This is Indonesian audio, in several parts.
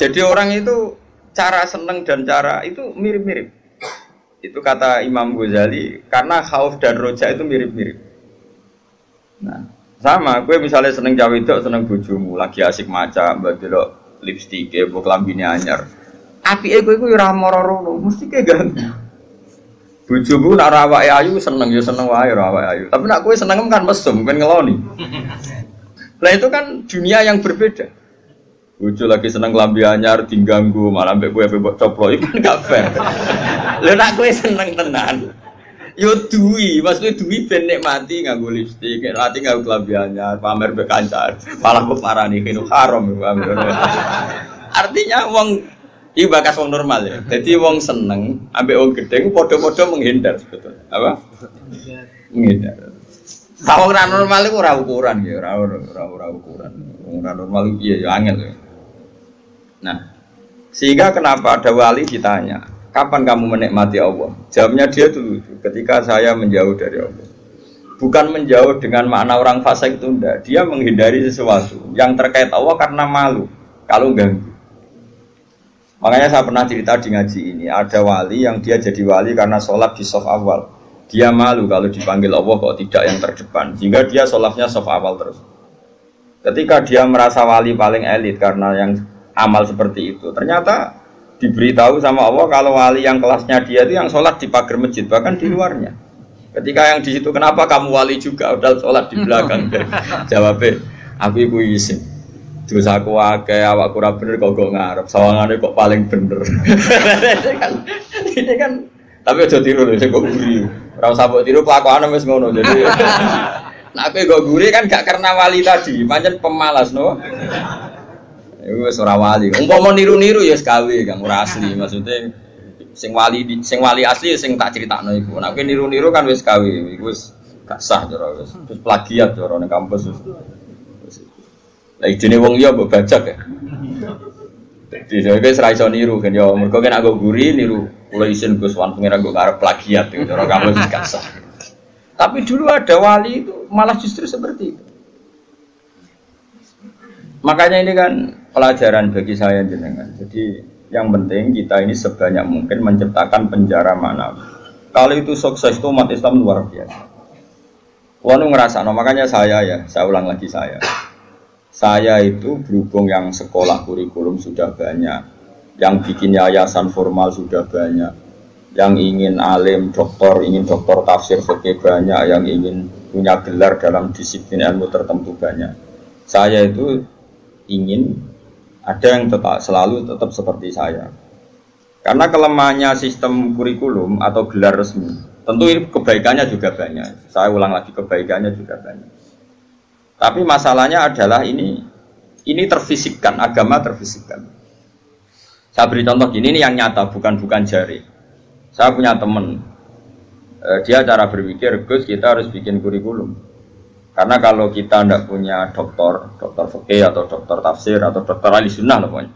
Jadi orang itu cara seneng dan cara itu mirip-mirip. Itu kata Imam Ghazali, karena khauf dan roja itu mirip-mirip. Nah, sama, gue misalnya seneng cawe itu, seneng bojomu, lagi asik maca, mbak delok lipstik, mbok klambine anyar. Apike kowe iku ora moro-moro, mesti ke ganti. Bojomu nak awake ayu seneng ya seneng wae ora awake ayu. Tapi nak kowe seneng kan mesum, ben ngeloni. Nah itu kan dunia yang berbeda. Bojo lagi seneng klambi anyar diganggu, malah mbek kowe mbok coplok iku kan gak fair. Lha nak kowe seneng tenan. Yo duwi, maksudnya duwi ben nikmati nganggo lipstik, nikmati nganggo klambi anyar, pamer mbek kancan. Malah kok marani kene haram. Artinya wong iki bakas wong normal ya. Jadi wong seneng ambek wong gedhe padha-padha menghindar sebetulnya. Apa? Menghindar. Wong ora normal iku ora ukuran ya, ora ukuran. Wong ora normal iku piye ya angel ya. Nah, sehingga kenapa ada wali ditanya, kapan kamu menikmati Allah? Jawabnya dia dulu, ketika saya menjauh dari Allah. Bukan menjauh dengan makna orang fasik itu enggak. Dia menghindari sesuatu yang terkait Allah karena malu kalau ganggu. Makanya saya pernah cerita di ngaji ini, ada wali yang dia jadi wali karena sholat di shaf awal. Dia malu kalau dipanggil Allah kok tidak yang terdepan, sehingga dia sholatnya shaf awal terus. Ketika dia merasa wali paling elit karena yang amal seperti itu, ternyata diberitahu sama Allah kalau wali yang kelasnya dia itu yang sholat di pagar masjid, bahkan di luarnya. Ketika yang di situ, kenapa kamu wali juga udah sholat di belakang? Jawabnya, aku ibu izin. Dosaku akeh, awakku ora bener kok ngarep, sawangane kok paling bener. Ini kan tapi aja tiru lho, sing kok guri. Ora usah mbok tiru kelakuane wis ngono. Jadi nek kowe kok guri kan gak karena wali tadi, pancen pemalas no. Iku wis ora wali. Umpama niru-niru ya wis gawe, Kang, ora asli. Maksudnya sing wali asli sing tak critakno iku. Nek kowe niru-niru kan wis gawe, iku wis gak sah cara wis. Terus plagiat cara ning kampus wis. Lah idene wong liya mbok bajak ya. Dadi wis ra iso niru kan ya mergo nek nggo guri niru kula isin Gus Wan pengen nggo arep plagiat itu cara kampus gak sah. Tapi dulu ada wali itu malah justru seperti itu. Makanya ini kan pelajaran bagi saya jenengan. Jadi yang penting kita ini sebanyak mungkin menciptakan penjara manawi. Kalau itu sukses itu umat Islam luar biasa. Wanu ngerasa, makanya saya ulang lagi saya itu berhubung yang sekolah kurikulum sudah banyak, yang bikin yayasan formal sudah banyak, yang ingin alim, ingin doktor tafsir fikih banyak, yang ingin punya gelar dalam disiplin ilmu tertentu banyak. Saya itu ingin ada yang selalu tetap seperti saya. Karena kelemahannya sistem kurikulum atau gelar resmi, tentu ini kebaikannya juga banyak. Saya ulang lagi, kebaikannya juga banyak. Tapi masalahnya adalah ini terfisikkan, agama terfisikkan. Saya beri contoh gini, ini yang nyata, bukan jari. Saya punya teman, dia cara berpikir, Gus kita harus bikin kurikulum. Karena kalau kita tidak punya dokter fikih atau dokter tafsir atau dokter ahli sunnah pokoknya.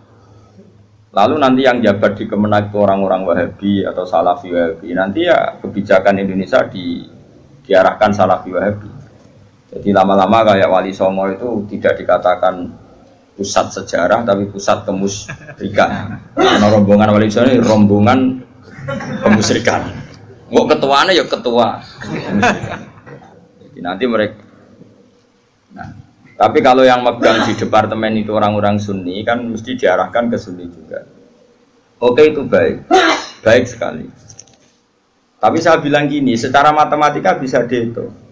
Lalu nanti yang jabat di Kemenak orang-orang Wahabi atau Salafi Wahabi, nanti ya kebijakan Indonesia diarahkan Salafi Wahabi. Jadi lama-lama kayak Wali Songo itu tidak dikatakan pusat sejarah tapi pusat kemusyrikan. Karena rombongan Wali Songo ini rombongan kemusyrikan. Mau ketuanya ya ketua. Jadi nanti mereka. Nah, tapi kalau yang megang di departemen itu orang-orang Sunni kan mesti diarahkan ke Sunni juga. Oke itu baik sekali. Tapi saya bilang gini, secara matematika bisa dihitung.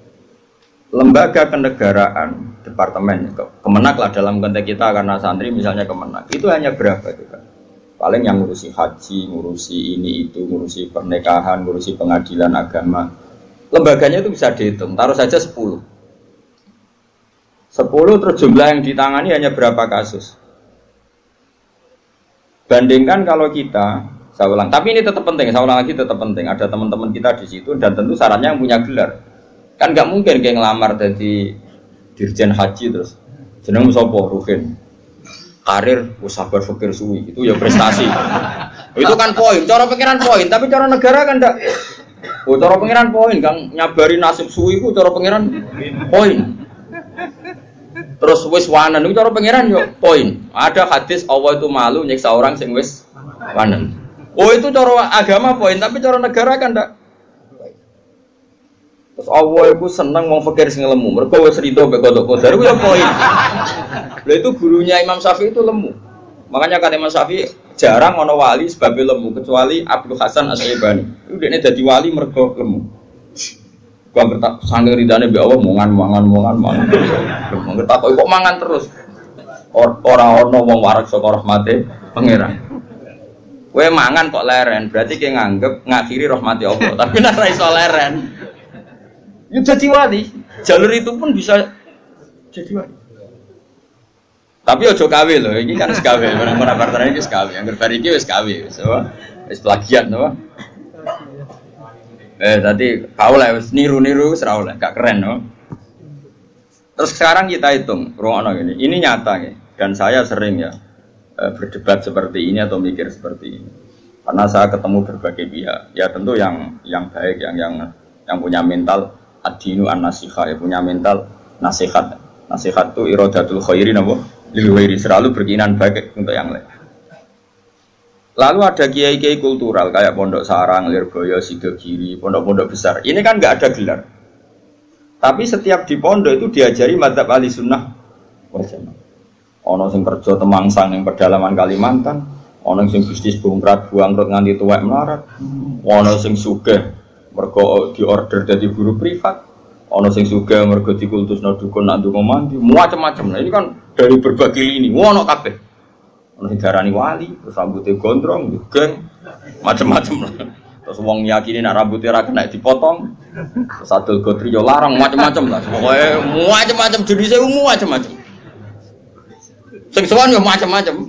Lembaga kenegaraan, departemen, Kemenak lah dalam konteks kita karena santri misalnya Kemenak, itu hanya berapa itu kan? Paling yang ngurusi haji, ngurusi ini itu, ngurusi pernikahan, ngurusi pengadilan agama. Lembaganya itu bisa dihitung, taruh saja 10 terus jumlah yang ditangani hanya berapa kasus. Bandingkan kalau kita, saya ulang, tapi ini tetap penting, saya ulang lagi tetap penting, ada teman-teman kita di situ dan tentu syaratnya yang punya gelar. Kan nggak mungkin kayak ngelamar jadi dirjen haji terus jeneng sopo Ruhin karir sabar fakir suwi itu ya prestasi. Itu kan poin, cara pikiran poin, tapi cara negara kan enggak. Cara pikiran poin, Kang nyabari nasib suwi ku cara pikiran poin. Terus Terus wis wanen itu cara pangeran yo poin. Ada hadis Allah itu malu nyiksa orang sing wis wanen. Oh itu cara agama poin, tapi cara negara kan ndak. Terus Allah itu seneng wong fakir sing lemu. Mergo wis rido mek kodok kodar ku ya poin. Lha itu gurunya Imam Syafi'i itu lemu. Makanya kata Imam Syafi'i jarang ono wali sebab lemu kecuali Abdul Hasan Asy-Syaibani. Itu dekne dadi wali mergo lemu. Gua ngertak sange ridane mbek Allah mangan. Ngertak kok mangan terus. Ora ono wong warak saka rahmate pangeran. Kowe mangan kok leren, berarti kowe nganggep ngakhiri rahmati Allah. Tapi nek ora iso leren. Ya jadi wali. Jalur itu pun bisa jadi wali. Tapi ojo kawe lho, iki kan wis kawe, ora partene iki wis kawe. Angger bar iki wis kawe, wis plagiat to. Tadi kau lah niru-niru serau lah, gak keren no. Terus sekarang kita hitung, ruang ini. Ini nyata ya, dan saya sering ya berdebat seperti ini atau mikir seperti ini. Karena saya ketemu berbagai pihak, ya tentu yang baik, yang punya mental ad-dinu an-nasihah, ya punya mental nasihat. Nasihat itu iradatul khairi napa? Lil khairi, selalu berkeinginan baik untuk yang lain. Lalu ada kiai-kiai kultural kayak Pondok Sarang, Lirboyo, Sidogiri, pondok-pondok besar. Ini kan nggak ada gelar. Tapi setiap di pondok itu diajari madzhab ahli sunnah wal jamaah. Ono sing kerja temangsang yang pedalaman Kalimantan, ono sing bisnis bongkrat buangkrut nganti tuwek melarat, ono sing sugih mergo diorder dari guru privat, ono sing sugih mergo dikultusno dukun nak ndonga mandi, macam-macam. Nah ini kan dari berbagai lini, ono kabeh. Ono diarani wali, terus rambutnya gondrong, geng, macam-macam. Terus wong yakini nak rambutnya ra kena dipotong. Terus adol gotri yo larang macam-macam lah. Pokoke macam-macam jenise macam-macam. Sing sowan yo macam-macam.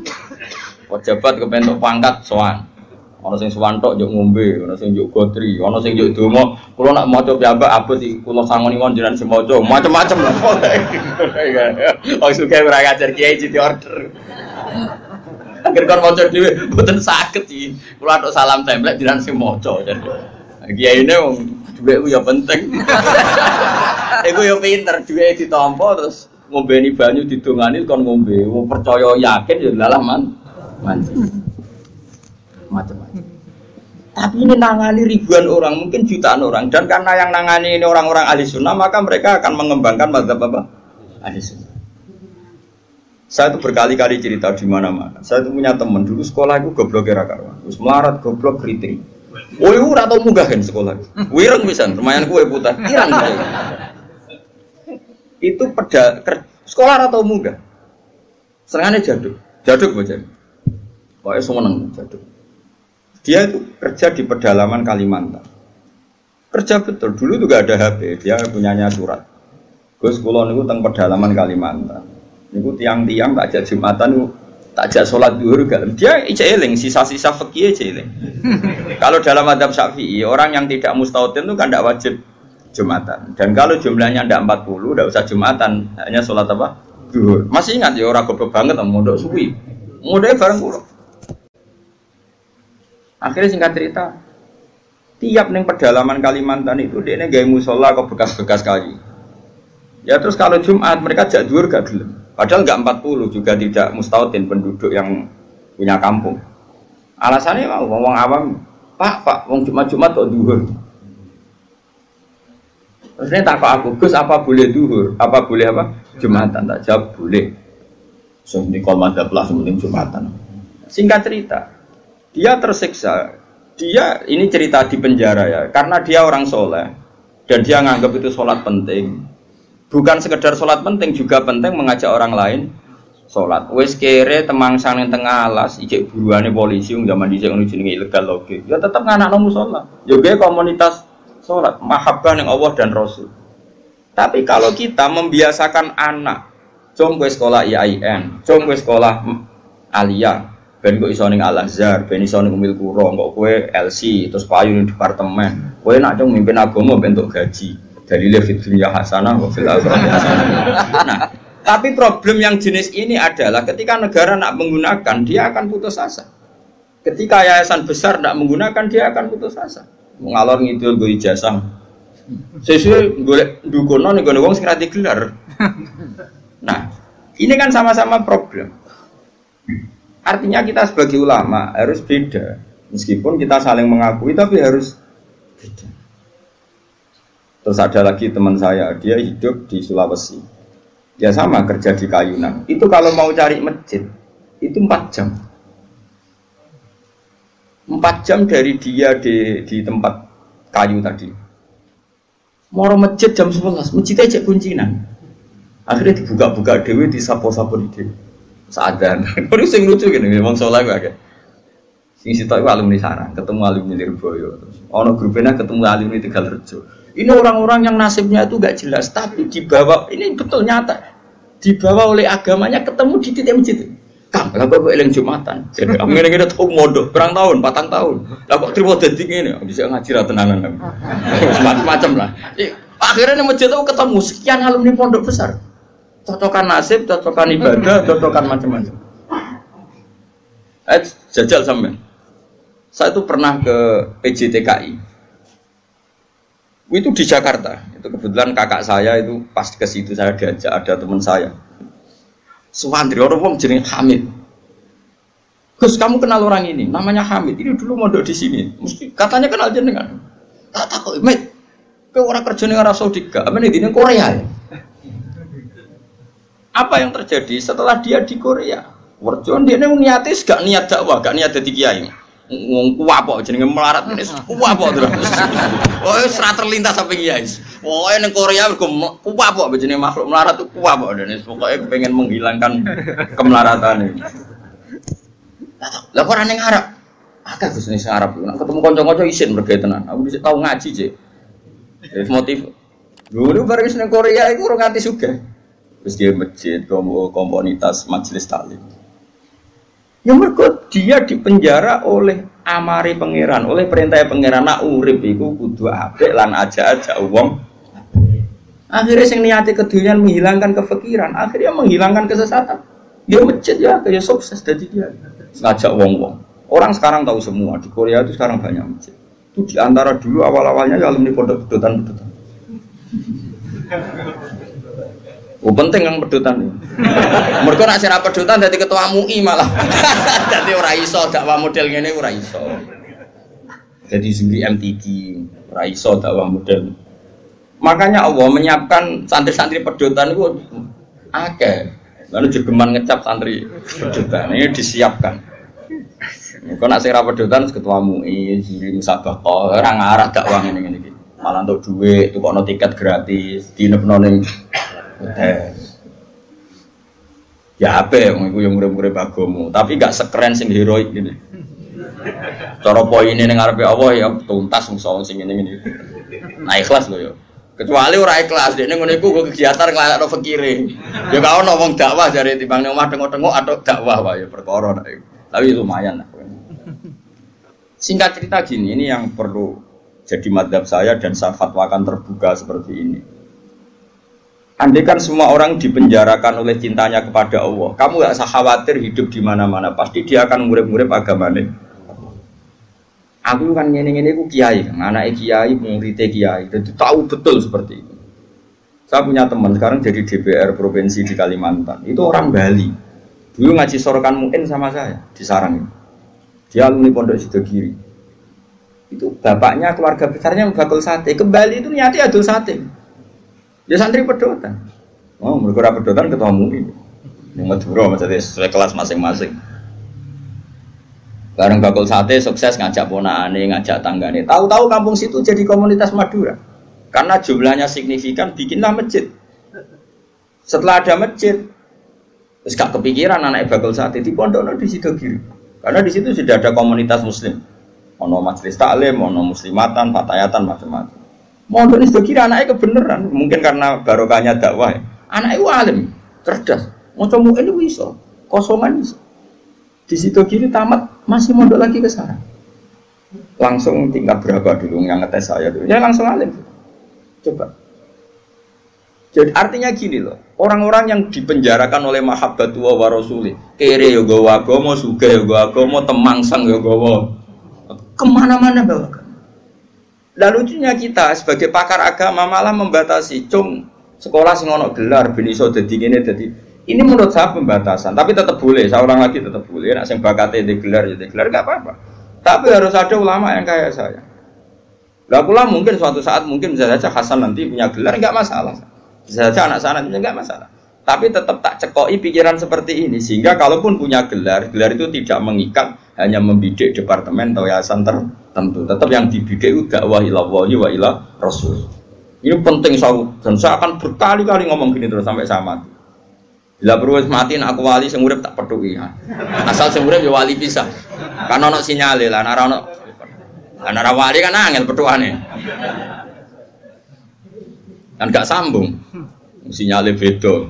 Pejabat kepentok pangkat sowan. Ono sing sowan tok yo ngombe, ono sing yo gotri, ono sing yo donga. Kula nak maca piyambak abot iki kula sangoni mon jenengan semoco, macam-macam lah. Wong suka ora ngajar kiai di order. Agar kon maca dhewe mboten saged iki. Kula tok salam template jenengan sing maca. Kiyaine wong dhuwit ku ya penting. Iku ya pinter dhuwit ditampa terus ngombeni banyu didongani kon ngombe. Wong percaya yakin ya lalah mandi. Macam-macam. Tapi ini nangani ribuan orang, mungkin jutaan orang. Dan karena yang nangani ini orang-orang ahli sunnah, maka mereka akan mengembangkan mazhab apa? Ahli sunnah. Saya itu berkali-kali cerita di mana-mana. Saya itu punya teman dulu sekolah itu goblok era karuan. Terus melarat goblok kritik. Oh itu ora tau munggahin sekolah. Wireng pisan, lumayan kue putar. Irang. Itu sekolah ora tau munggah. Senengane jaduk. Jaduk bocah. Pokoke seneng jaduk. Dia itu kerja di pedalaman Kalimantan. Kerja betul. Dulu juga ada HP, dia punyanya surat. Gus kula niku teng pedalaman Kalimantan. Niku tiang-tiang tak ajak Jumatan, tak ajak sholat zuhur gak. Dia eling sisa-sisa fikih eling. Kalau dalam mazhab Syafi'i, orang yang tidak mustautin itu kan tidak wajib Jumatan. Dan kalau jumlahnya tidak 40, tidak usah Jumatan, hanya sholat apa? Zuhur. Masih ingat ya orang goblok banget mondok suwi. Mondoknya bareng kula. Akhirnya singkat cerita, tiap neng pedalaman Kalimantan itu dia gawe musola kok bekas-bekas kayu. Ya terus kalau Jumat mereka ajak zuhur gak gelem. Padahal enggak 40 juga tidak mustautin penduduk yang punya kampung. Alasannya mau wong awam, Pak, wong Jumat kok zuhur. Terus ini tak aku, Gus apa boleh zuhur? Apa boleh apa? Jumatan tak jawab boleh. So ini kalau madzhab lah sementing Jumatan. Singkat cerita, dia tersiksa. Dia ini cerita di penjara ya, karena dia orang soleh dan dia nganggap itu sholat penting. Bukan sekedar sholat penting, juga penting mengajak orang lain sholat. Wes kere temangsang yang tengah alas, ijek buruane polisi yang zaman dicek jenenge ilegal loge. Ya tetap nganakno mushola. Juga komunitas sholat, mahabbah yang Allah dan Rasul. Tapi kalau kita membiasakan anak, jom gue sekolah IAIN, jom gue sekolah Aliyah, ben kok iso ning Al-Azhar, ben iso ning Umil Qura, kok kowe LC, terus payu ning departemen. Kowe nak cung mimpin agama bentuk gaji. Dalile fid dunya hasanah wa fil akhirati hasanah. Nah, tapi problem yang jenis ini adalah ketika negara nak menggunakan, dia akan putus asa. Ketika yayasan besar nak menggunakan, dia akan putus asa. Ngalor ngidul go ijazah. Sesuai golek dukono ning gone wong sing ra digelar. Nah, Ini kan sama-sama problem. Artinya kita sebagai ulama harus beda. Meskipun kita saling mengakui tapi harus beda. Terus ada lagi teman saya, dia hidup di Sulawesi. Dia sama kerja di Kayunan. Itu kalau mau cari masjid, itu 4 jam. 4 jam dari dia di tempat kayu tadi. Mau masjid jam 11, masjidnya cek kuncinan. Akhirnya dibuka-buka dewi, disapo-sapo di dewi. Seadan. Ini sing lucu gini, memang soleh gue. Sing sitok itu alumni Sarang, ketemu alumni Lirboyo. Ono grupnya ketemu alumni Tegalrejo. Ini orang-orang yang nasibnya itu gak jelas, tapi dibawa, ini betul nyata, dibawa oleh agamanya ketemu di titik masjid. Kang, lah kok eling Jumatan. Jadi ngene-ngene tau mondok, berang tahun, 4 tahun. Lah kok trimo dadi ngene, bisa ngaji ra tenanan. Macam-macam lah. Akhirnya di masjid itu ketemu sekian alumni pondok besar. Cocokan nasib, cocokan ibadah, cocokan macam-macam. Jajal sampean. Saya itu pernah ke PJTKI. Itu di Jakarta. Itu kebetulan kakak saya itu pas ke situ saya diajak, ada teman saya. Suwandri orang wong jeneng Hamid. Gus, kamu kenal orang ini? Namanya Hamid. Ini dulu mondok di sini. Mesti katanya kenal jenengan. Tak takut, Mit. Kowe ora kerja ning Arab Saudi gak? Amene di Korea ya. Apa yang terjadi setelah dia di Korea? Werjon dia niate gak niat dakwah, gak niat dadi kiai. Wong kuwapok jenenge melarat ini kuwapok terus. Oh, wis ra terlintas sampe kiai. Pokoke ning Korea kuwapok jenenge makhluk melarat tuh kuwapok dene pokoke pengen menghilangkan kemelaratan ini. Lah kok ora ning Arab? Akeh Gus ning Arab. Nek ketemu kanca-kanca isin mergawe tenan. Aku bisa tau ngaji, Cek. Wis motif. Dulu bareng ning Korea iku ora nganti sugih. Wis dia masjid, komunitas majelis taklim. Ya mergo dia dipenjara oleh amari pangeran, oleh perintah pangeran nak urip iku kudu apik lan aja-aja wong. Akhirnya sing niate kedunyan menghilangkan kefikiran, akhirnya menghilangkan kesesatan. Dia masjid ya kayak sukses dari dia. Ngajak wong-wong. Orang sekarang tahu semua di Korea itu sekarang banyak masjid. Itu di antara dulu awal-awalnya ya alumni pondok pedotan-pedotan. Oh penting yang pedotan. Mereka nak sira pedotan dadi ketua MUI malah. Dadi ora iso dakwah model ngene ora iso. Jadi juri MTQ ora iso dakwah model. Makanya Allah menyiapkan santri-santri pedotan itu akeh. Lalu jegeman ngecap santri pedotan ini disiapkan. Mereka nak sira pedotan ketua MUI, juri musabaqah, ora ngarah dakwah ngene-ngene iki. Malah untuk duit, tukokno tiket gratis, dinepno ning ya apa yang itu yang murid-murid bagomu tapi gak sekeren sing heroik gini cara poinnya yang ngarepe Allah ya tuntas musuh sing ini nah ikhlas loh ya kecuali orang ikhlas dia ngono iku kegiatan ngelakno fikire ya gak ono wong dakwah dari timbang ning omah tengok-tengok atau dakwah wae ya perkara tapi lumayan lah. Singkat cerita gini, ini yang perlu jadi madhab saya dan saya fatwakan terbuka seperti ini. Andai kan semua orang dipenjarakan oleh cintanya kepada Allah, kamu gak usah khawatir hidup di mana-mana, pasti dia akan ngurip-ngurip agamanya. Aku kan ngene-ngene ku kiai, anake kiai, muridé kiai, jadi tahu betul seperti itu. Saya punya teman sekarang jadi DPR provinsi di Kalimantan, itu orang Bali. Dulu ngaji sorokan mungkin sama saya di Sarang. Dia alumni Pondok Sidogiri. Itu bapaknya keluarga besarnya bakul sate, ke Bali itu niatnya adol sate. Ya santri pedotan. Oh, mereka pedotan ketemu ini. Yang Madura maksudnya sesuai kelas masing-masing. Bareng bakul sate sukses ngajak ponakane, ngajak tanggane. Tahu-tahu kampung situ jadi komunitas Madura. Karena jumlahnya signifikan bikinlah masjid. Setelah ada masjid, terus gak kepikiran anak bakul sate di pondokno di Sidogiri. Karena di situ sudah ada komunitas muslim. Ono majelis taklim, ono muslimatan, fatayatan macam-macam. Mondok ini kira anaknya kebenaran, mungkin karena barokahnya dakwah. Anaknya itu alim, cerdas. Macam mungkin itu iso, kosongan iso. Di situ kiri tamat masih mondok lagi ke sana. Langsung tingkat berapa dulu yang ngetes saya dulu? Ya langsung alim. Coba. Jadi artinya gini loh, orang-orang yang dipenjarakan oleh mahabbatu wa rasuli, kere yo gawa agama, sugih yo gawa agama, temangsang yo gawa. Kemana-mana bawa. Dan lucunya kita sebagai pakar agama malah membatasi, sekolah sing ono gelar ben iso dadi ngene dadi Ini menurut saya pembatasan, tapi tetap boleh. Saya ulang lagi tetap boleh. Nak sing bakate digelar ya digelar nggak apa-apa. Tapi harus ada ulama yang kayak saya. Lah pula mungkin suatu saat mungkin bisa saja Hasan nanti punya gelar nggak masalah. Bisa saja anak saya nanti nggak masalah. Tapi tetap tak cekoi pikiran seperti ini sehingga kalaupun punya gelar, gelar itu tidak mengikat hanya membidik departemen atau yayasan tertentu. Tetap yang dibidik itu dakwah ilallah wa ila rasul. Ini penting dan saya akan berkali-kali ngomong gini terus sampai saya mati. Bila perlu mati nak aku wali sing urip tak peduli ya. Asal sing urip ya wali bisa. Kan ono sinyale lah nek ana wali kan angel petuane. Kan gak sambung. Sinyale beda.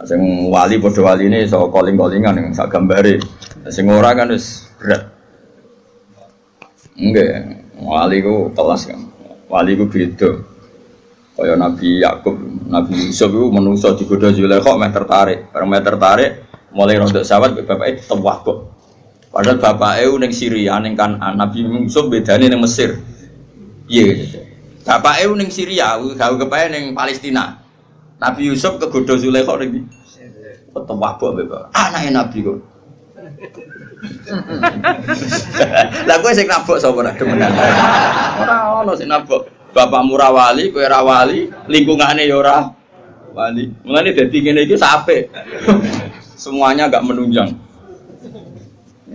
Sing wali padha waline iso calling-callingan ning sak gambare. Sing ora kan wis berat. Nggih, wali ku kelas kan. Wali ku beda. Kaya Nabi Yakub, Nabi Yusuf itu menungso digoda Zulaikha meh tertarik. Bareng meh tertarik, mulai rontok sawat bapake tewakuk. Padahal bapake ning Syria ning Kanaan, Nabi Yusuf bedane ning Mesir. Piye? Bapake ning Syria, gawe kepae ning Palestina. Nabi Yusuf kegoda Zulaikha ning tewakuk bapak. Anake Nabi kok. Lah kowe sing nabok sapa ora demenan. Ora ono sing nabok. Bapakmu ra wali, kowe ra wali, lingkungane ya ora wali. Mulane dadi ngene iki sapek. Semuanya enggak menunjang.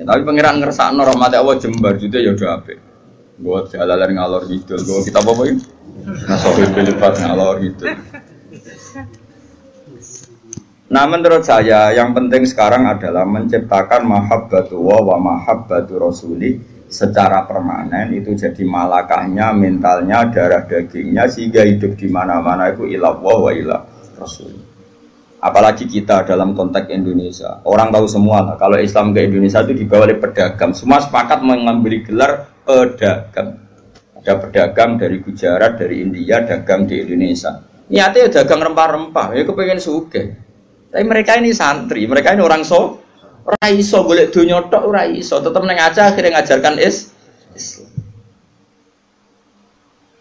Ya, tapi pangeran ngersakno rahmat Allah jembar jute ya udah apik. Buat jalalan ngalor ngidul, go kita apa iki? Nasohil bilipat ngalor ngidul. Nah menurut saya yang penting sekarang adalah menciptakan mahabbatullah wa mahabbatu rasuli secara permanen itu jadi malakahnya, mentalnya, darah dagingnya sehingga hidup di mana-mana itu ilallah wa ila rasul. Apalagi kita dalam konteks Indonesia, orang tahu semua lah, kalau Islam ke Indonesia itu dibawa oleh pedagang. Semua sepakat mengambil gelar pedagang. Ada pedagang dari Gujarat, dari India, dagang di Indonesia. Niatnya dagang rempah-rempah, ya kepengen sugih. Tapi mereka ini santri, mereka ini orang ora iso golek donya tok ora iso, tetep ning aja akhirnya ngajarkan Islam.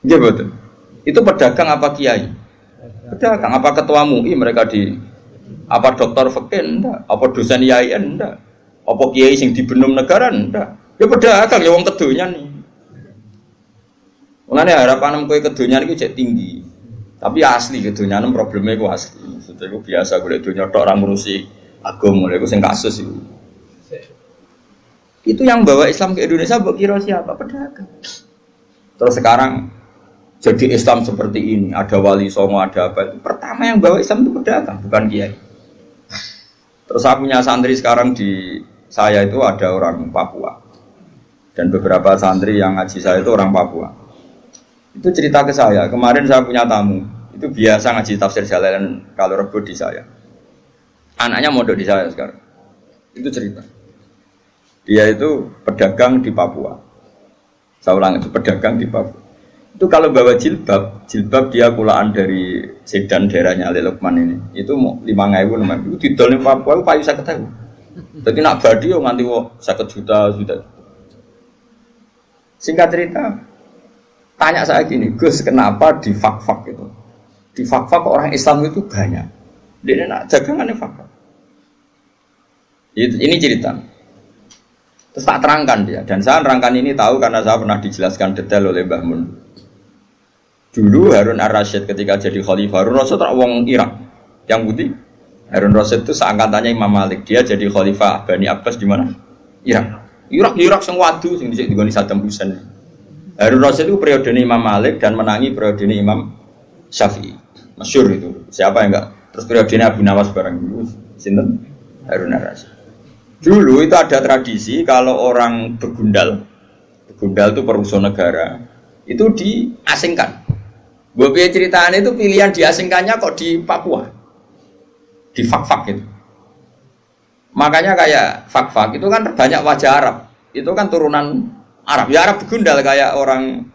Nggih betul. Itu pedagang apa kiai? Pedagang apa ketua MUI mereka di apa dokter fikih ndak, apa dosen IAIN ndak, apa kiai sing dibenum negara ndak. Ya pedagang ya wong kedonyan nih. Mulane harapan kowe kedonyan iki cek tinggi. Tapi asli kedonyan probleme iku asli. Maksudnya iku biasa golek donya tok ora ngurusi agama, itu sing kasus itu. Itu yang bawa Islam ke Indonesia, mbok kira siapa? Pedagang. Terus sekarang jadi Islam seperti ini, ada wali songo, ada apa itu. Pertama yang bawa Islam itu pedagang, bukan kiai. Terus saya punya santri sekarang di saya itu ada orang Papua. Dan beberapa santri yang ngaji saya itu orang Papua. Itu cerita ke saya, kemarin saya punya tamu, itu biasa ngaji tafsir Jalalain kalau Rebo di saya. Anaknya mondok di saya sekarang. Itu cerita. Dia itu pedagang di Papua. Saya ulang itu pedagang di Papua. Itu kalau bawa jilbab dia kulaan dari sedan daerahnya Ali Lukman ini. Itu mau 5.000 namanya. Itu didol di Papua itu payu 50.000. Jadi nak badi yo nganti 50 juta. Singkat cerita, tanya saya gini, Gus, kenapa di fak-fak itu? Di fak-fak orang Islam itu banyak. Dia nak dagangannya fakir. Ini cerita. Terus tak terangkan dia. Dan saya terangkan ini tahu karena saya pernah dijelaskan detail oleh Mbah Mun. Dulu Harun Ar-Rasyid ketika jadi khalifah, Harun Rasyid orang Irak. Yang putih. Harun Rasyid itu seangkatannya Imam Malik. Dia jadi khalifah Bani Abbas di mana? Irak. Irak sing wadu sing dhisik digoni Saddam Hussein. Harun Rasyid itu periode Imam Malik dan menangi periode Imam Syafi'i. Masyhur itu. Siapa yang enggak? Terus periodenya Abu Nawas barang dulu, sinten Harun Ar-Rasyid. Dulu itu ada tradisi kalau orang begundal itu perusahaan negara, itu diasingkan. Gue ceritanya itu pilihan diasingkannya kok di Papua, di fak-fak itu. Makanya kayak fak-fak itu kan banyak wajah Arab, itu kan turunan Arab. Ya Arab begundal kayak orang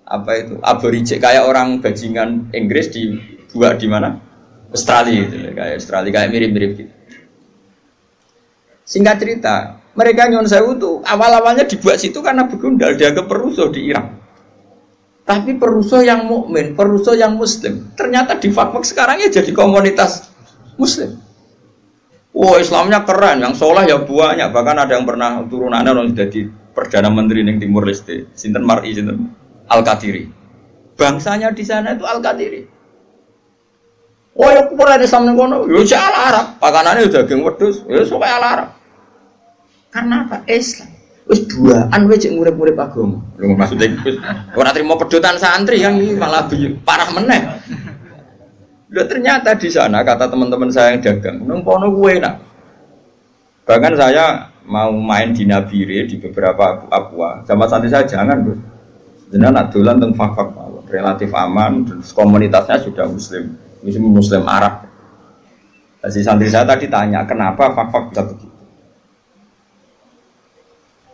apa itu aborigin, kayak orang bajingan Inggris dibuat di mana? Australia gitu, kayak mirip-mirip gitu. Singkat cerita, mereka Nyon Sewu tuh awal-awalnya dibuat situ karena begundal, dianggap perusuh di Irak. Tapi perusuh yang mukmin, perusuh yang muslim, ternyata di Fakfak sekarang ya jadi komunitas Muslim. Oh Islamnya keren, yang soleh ya banyak. Bahkan ada yang pernah turunannya orang jadi perdana menteri di Timur Leste, sinten Mar'i, sinten Al-Qadiri. Bangsanya di sana itu Al-Qadiri. Oh ya kurang Islam ning kono, yo ala Arab. Pakanane udah daging wedhus, ya sok ala Arab. Karena apa? Islam. Wis duaan wae cek ngurip-ngurip agama. Lho maksudnya wis ora trimo pedotan santri yang ini malah parah meneh. Loh ternyata di sana kata teman-teman saya yang dagang, nang kono kuwe enak. Bahkan saya mau main di Nabire di beberapa Papua, sama santri saya jangan, Bro. Jenengan nak dolan teng fak-fak relatif aman dan komunitasnya sudah muslim Arab. Si santri saya tadi tanya, kenapa fak-fak bisa begitu?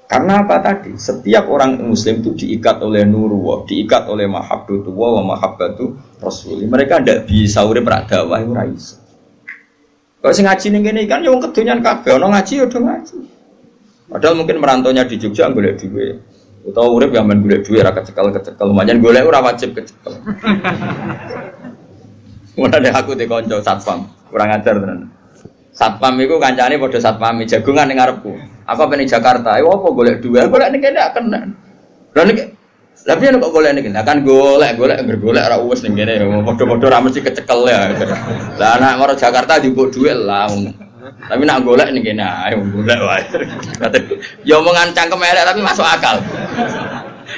Karena apa tadi? Setiap orang muslim itu diikat oleh nurullah, diikat oleh mahabbatullah wa mahabbatu rasul. Mereka tidak bisa urip rak dakwah ora iso. Kalau sing ngaji ning kene kan ya wong kedonyan kabeh, ana ngaji ya do ngaji. Padahal mungkin merantaunya di Jogja golek duit. Utawa urip ya men golek duit ra kecekel-kecekel, lumayan golek ora wajib kecekel. Mulane aku di kanca satpam, kurang ajar tenan. Satpam iku kancane padha satpam jagongan ning ngarepku. Aku pengen Jakarta, ayo apa golek duit? Golek ning kene kena. Lha nek tapi kok golek ning kene kan golek ora uwes ning kene padha-padha ra mesti kecekel ya. Lah anak karo Jakarta njupuk duit lah. Tapi nak golek ning kene ayo golek wae. Ya omongan cangkem elek tapi masuk akal.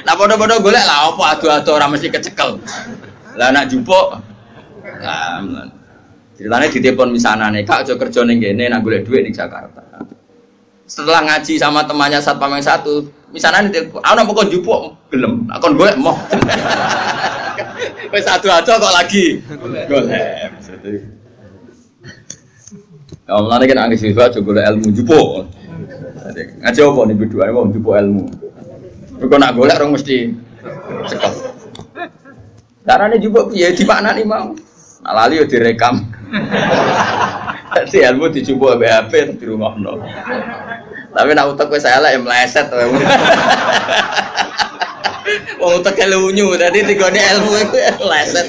Nah padha-padha golek lah apa adu-adu ora mesti kecekel. Lah nak njupuk lah ceritanya di telepon misanane, Kak aja kerja ning kene nak golek duit ning Jakarta. Setelah ngaji sama temannya satpam yang satu, misanane telepon, "Ana mau kon njupuk gelem, kon golek moh." Wis adu-adu kok lagi golek. Ya mulane kan anggere siswa aja golek ilmu njupuk. Ngaji apa ning biduane wong njupuk ilmu. Kok nak golek rong mesti cekel. Carane njupuk piye dimaknani mau? Nak lali yo direkam. Si ilmu dijupuk HP di rumah no. Tapi nak utek wis elek ya meleset wae. Wong utek lunyu dadi digone ilmu iku meleset.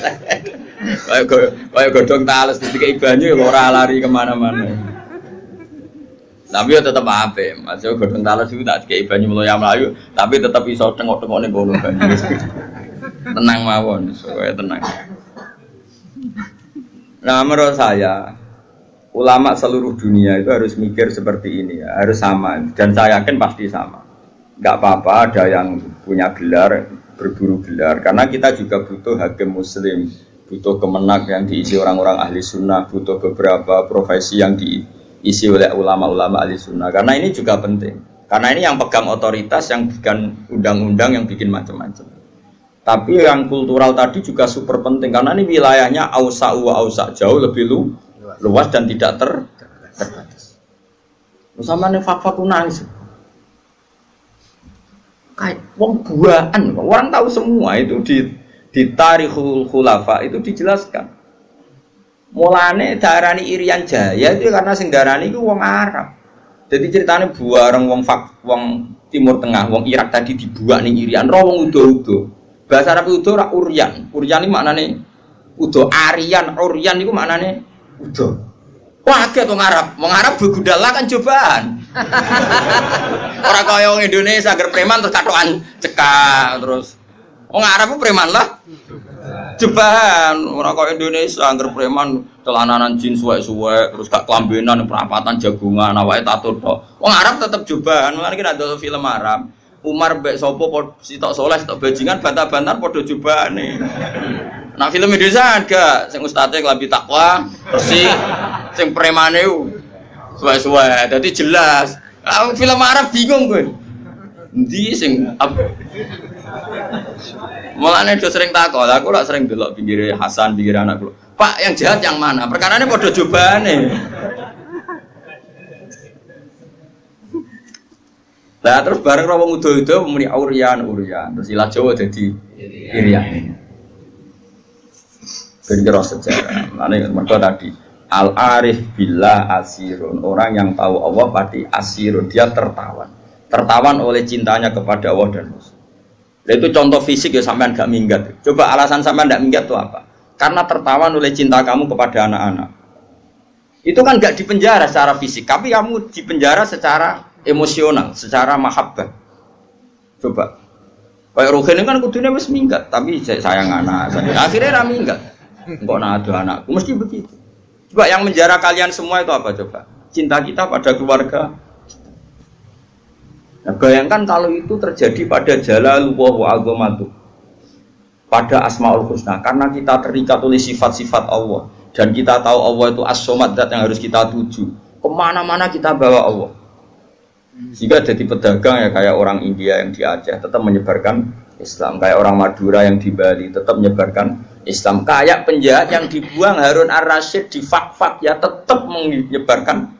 Kayak godhong tales dikai banyu ora lari kemana mana. Tapi yo tetep apik. Masih godhong tales iku tak dikai banyu mlayu, tapi tetep iso tengok-tengok ning kono banyu. Tenang mawon, supaya tenang. Nah menurut saya ulama seluruh dunia itu harus mikir seperti ini ya, harus sama dan saya yakin pasti sama. Enggak apa-apa ada yang punya gelar, berburu gelar karena kita juga butuh hakim muslim, butuh kemenak yang diisi orang-orang ahli sunnah, butuh beberapa profesi yang diisi oleh ulama-ulama ahli sunnah karena ini juga penting. Karena ini yang pegang otoritas, yang bikin undang-undang, yang bikin macam-macam. Tapi yang kultural tadi juga super penting karena ini wilayahnya ausa jauh lebih luas dan tidak terbatas. Sama nih fak-fak nangis. Kayak wong buaan, orang tahu semua itu di Tarikhul Khulafa itu dijelaskan. Mulane darani Irian Jaya itu karena sing darani itu wong Arab. Jadi ceritanya buareng wong Timur Tengah, wong Irak tadi dibuat ning Irian, ro wong udo-udo. Bahasa Arab udo ora uryan. Uryan iki maknane udo, Aryan, uryan iku maknane udo. Wah, kaget wong Arab. Wong Arab begudala kan cobaan. Ora kaya wong Indonesia agar preman terus katokan cekak terus. Wong Arab ku preman lah. Cobaan. Ora kaya Indonesia agar preman celananan jin suwek-suwek terus gak kelambenan perapatan jagungan awake tato tok. Wong Arab tetep cobaan. Mulane ki ada film Arab. Umar mbek sapa sitok soleh sitok bajingan bantah-bantar padha jobane. Nah film Indonesia ada sing ustate klambi takwa, bersih, sing premane suwe-suwe. Dadi jelas. Film Arab bingung kowe. Endi sing mulane do sering takok. Aku lak sering delok pinggire Hasan, pinggire anak kula. Pak, yang jahat yang mana? Perkarane padha jobane. Nah terus bareng wong udo-udo muni uryan terus ilah Jawa dadi Irian. Berkira sejarah. Mane mergo tadi al arif billah asirun, orang yang tahu Allah pasti asirun, dia tertawan oleh cintanya kepada Allah dan Rasul. Nah, itu contoh fisik ya sampean gak minggat. Coba alasan sampean gak minggat itu apa? Karena tertawan oleh cinta kamu kepada anak-anak. Itu kan nggak dipenjara secara fisik, tapi kamu dipenjara secara emosional, secara mahabbah. Coba, kayak Rohin kan kudunya wis minggat, tapi sayang anak, akhirnya rami minggat. Enggak ada anakku, mesti begitu. Coba yang menjara kalian semua itu apa coba? Cinta kita pada keluarga. Nah, bayangkan kalau itu terjadi pada Jalalullah wa azamatuh, pada Asmaul Husna, karena kita terikat oleh sifat-sifat Allah dan kita tahu Allah itu as-somad, zat yang harus kita tuju. Kemana-mana kita bawa Allah. Sehingga jadi pedagang ya kayak orang India yang di Aceh tetap menyebarkan Islam, kayak orang Madura yang di Bali tetap menyebarkan Islam, kayak penjahat yang dibuang Harun ar-Rasyid di Fak-Fak ya tetap menyebarkan